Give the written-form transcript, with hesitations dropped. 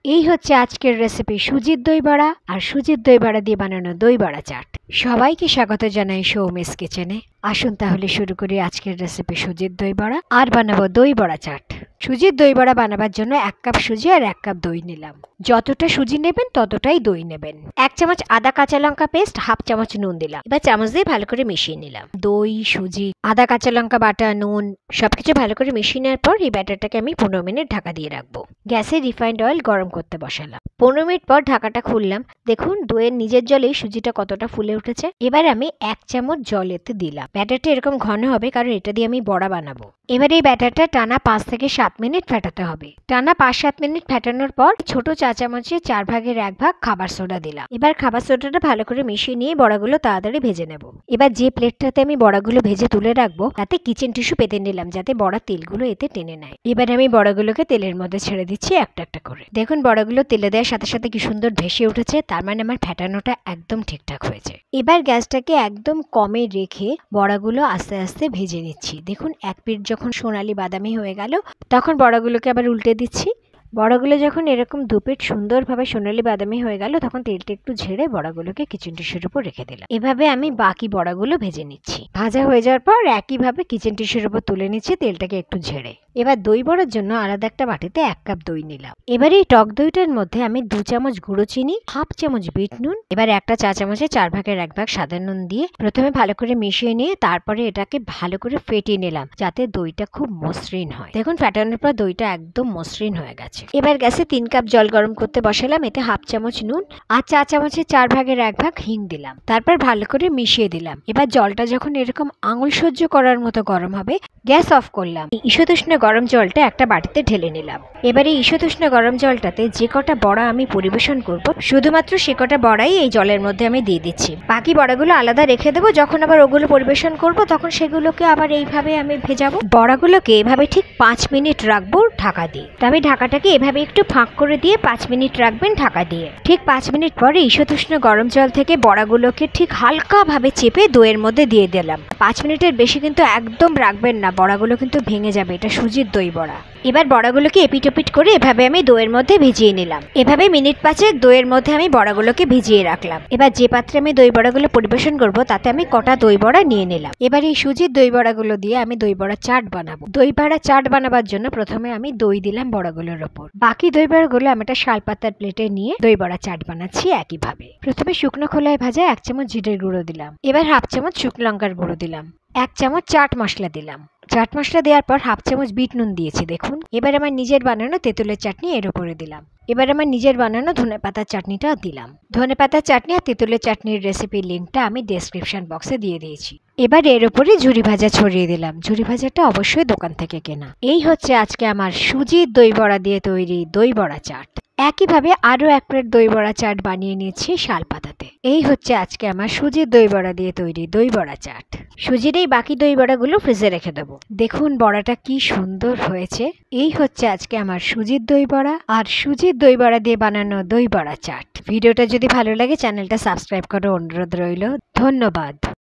এই হচ্ছে আজকের রেসিপি সুজির দই বড়া আর সুজির দই বড়া দিয়ে বানানো দই বড়া চাট। সবাইকে স্বাগত জানাই সৌমিস কিচেনে। আসুন তাহলে শুরু করি আজকের রেসিপি সুজির দই বড়া আর বানাবো দই বড়া চাট। সুজির দই বড়া বানাবার জন্য 1 কাপ সুজি আর 1 কাপ দই নিলাম। যতটা সুজি নেবেন ততটাই দই নেবেন। 1 চামচ আদা কাঁচা লঙ্কা পেস্ট, 1/2 চামচ নুন দিলাম। এবার চামচ দিয়ে ভালো করে মিশিয়ে নিলাম। দই, সুজি, আদা কাঁচা লঙ্কা বাটা, নুন সবকিছু ভালো করে মিশিয়ে নেওয়ার পর এই ব্যাটারটাকে আমি 15 মিনিট ঢাকা দিয়ে রাখবো। গ্যাসে রিফাইন্ড অয়েল গরম করতে বসালাম। 15 মিনিট পর ঢাকাটা খুললাম। দেখুন দইয়ের নিজের জলেই সুজিটা কতটা ফুলে উঠেছে। এবার আমি 1 চামচ জল এতে দিলাম। ব্যাটারটা এরকম ঘন হবে কারণ এটা দিয়ে আমি বড়া বানাবো। এবার এই ব্যাটারটা টানা 5 থেকে 7 মিনিট ফেটাতে হবে। টানা 5-7 মিনিট ফেটানোর পর ছোট চা চামচে 4 ভাগের 1 ভাগ খাবার সোডা দিলাম। এবার খাবার সোডাটা ভালো করে মিশিয়ে নিয়ে বড়াগুলো তাড়াতাড়ি ভেজে নেব। এবার যে প্লেটটাতে আমি বড়াগুলো ভেজে তুলে রাখবো তাতে কিচেন টিস্যু পেতে নিলাম যাতে বড়া তেলগুলো এতে টেনে নেয়। এবার আমি বড়াগুলোকে তেলের মধ্যে ছেড়ে দিচ্ছি একটা একটা করে। দেখুন বড়াগুলো তেলে দেওয়ার সাথে সাথে কি সুন্দর ভেসে উঠেছে, তার মানে আমার ফেটানোটা একদম ঠিকঠাক হয়েছে। এবার গ্যাসটাকে একদম কমে রেখে বড়াগুলো আস্তে আস্তে ভেজে নিচ্ছি। দেখুন এক পিঠ যখন সোনালি বাদামি হয়ে গেল তখন বড়াগুলোকে আবার উল্টে দিচ্ছি। বড়াগুলো যখন এরকম দুপিঠ সুন্দরভাবে সোনালি বাদামি হয়ে গেল তখন তেলটা একটু ঝেড়ে বড়াগুলোকে কিচেন টিস্যুর উপর রেখে দিলাম। এভাবে আমি বাকি বড়াগুলো ভেজে নিচ্ছি। ভাজা হয়ে যাওয়ার পর একইভাবে কিচেন টিস্যুর উপর তুলে নিচ্ছি তেলটাকে একটু ঝেড়ে। এবার দই বড়ার জন্য আলাদা একটা বাটিতে 1 কাপ দই নিলাম। এবার এই টক দইটার মধ্যে আমি 2 চামচ গুঁড়ো চিনি, 1/2 চামচ বিট নুন, এবার একটা চা চামচে 4 ভাগের 1 ভাগ সাদা নুন দিয়ে প্রথমে ভালো করে মিশিয়ে নিয়ে তারপরে এটাকে ভালো করে ফেটিয়ে নিলাম যাতে দইটা খুব মসৃণ হয়। দেখুন ফেটানোর পর দইটা একদম মসৃণ হয়ে গেছে। এবার গ্যাসে 3 কাপ জল গরম করতে বসালাম। এতে 1/2 চামচ নুন আর চা চামচে 4 ভাগের 1 ভাগ হিং দিলাম। তারপর ভালো করে মিশিয়ে দিলাম। এবার জলটা যখন এরকম আঙুল সহ্য করার মতো গরম হবে গ্যাস অফ করলাম। ঈষদুষ্ণ গরম জলটা একটা বাটিতে ঢেলে নিলাম। এবারে ঈষদুষ্ণ গরম জলটাতে যে কটা বড়া আমি পরিবেশন করব শুধুমাত্র সে কটা বড়াই এই জলের মধ্যে আমি দিয়ে দিচ্ছি। বাকি বড়াগুলো আলাদা রেখে দেবো, যখন আবার ওগুলো পরিবেশন করব তখন সেগুলোকে আবার এইভাবে আমি ভেজাবো। বড়াগুলোকে এভাবে ঠিক 5 মিনিট রাখবো ঢাকা দিয়ে। তো আমি ঢাকাটাকে এভাবে একটু ফাঁক করে দিয়ে 5 মিনিট রাখবেন ঢাকা দিয়ে। ঠিক 5 মিনিট পরে ঈষদুষ্ণ গরম জল থেকে বড়াগুলোকে ঠিক হালকাভাবে চেপে দইয়ের মধ্যে দিয়ে দিলাম। 5 মিনিটের বেশি কিন্তু একদম রাখবেন না, বড়াগুলো কিন্তু ভেঙে যাবে। এটা সুজির দই বড়া। এবার বড়াগুলোকে এপিট ওপিট করে এভাবে আমি দইয়ের মধ্যে ভিজিয়ে নিলাম। এভাবে মিনিট 5 দইয়ের মধ্যে আমি বড়াগুলোকে ভিজিয়ে রাখলাম। এবার যে পাত্রে আমি দই বড়াগুলো পরিবেশন করব তাতে আমি কটা দই বড়া নিয়ে নিলাম। এবার এই সুজির দই বড়াগুলো দিয়ে আমি দই বড়া চাট বানাবো। দই বড়া চাট বানাবার জন্য প্রথমে আমি দই দিলাম বড়াগুলোর ওপর। বাকি দই বড়াগুলো আমি একটা শালপাতার প্লেটে নিয়ে দই বড়া চাট বানাচ্ছি একইভাবে। প্রথমে শুকনো খোলায় ভাজা 1 চামচ জিরের গুঁড়ো দিলাম। এবার 1/2 চামচ শুকনো লঙ্কার গুঁড়ো দিলাম। 1 চামচ চাট মশলা দিলাম। চাট মশলা দেওয়ার পর 1/2 চামচ বিট নুন দিয়েছি। দেখুন এবার আমার নিজের বানানো তেঁতুলের চাটনি এর উপরে দিলাম। এবার আমার নিজের বানানো ধনেপাতার চাটনিটা দিলাম। ধনেপাতার চাটনি আর তেঁতুলের চাটনির রেসিপির লিঙ্কটা আমি ডেসক্রিপশন বক্সে দিয়ে দিয়েছি। এবার এর উপরে ঝুরি ভাজা ছড়িয়ে দিলাম। ঝুরি ভাজাটা অবশ্যই দোকান থেকে কেনা। এই হচ্ছে আজকে আমার সুজির দই বড়া দিয়ে তৈরি দই বড়া চাট। একইভাবে আরও 1 প্লেট দই বড়া চাট বানিয়ে নিয়েছি শালপাতাতে। এই হচ্ছে আজকে আমার সুজির দই বড়া দিয়ে তৈরি দই বড়া চাট। সুজির এই বাকি দই বড়াগুলো ফ্রিজে রেখে দেবো। দেখুন বড়াটা কি সুন্দর হয়েছে। এই হচ্ছে আজকে আমার সুজির দই বড়া আর সুজির দই বড়া দিয়ে বানানো দই বড়া চাট। ভিডিওটা যদি ভালো লাগে চ্যানেলটা সাবস্ক্রাইব করার অনুরোধ রইল। ধন্যবাদ।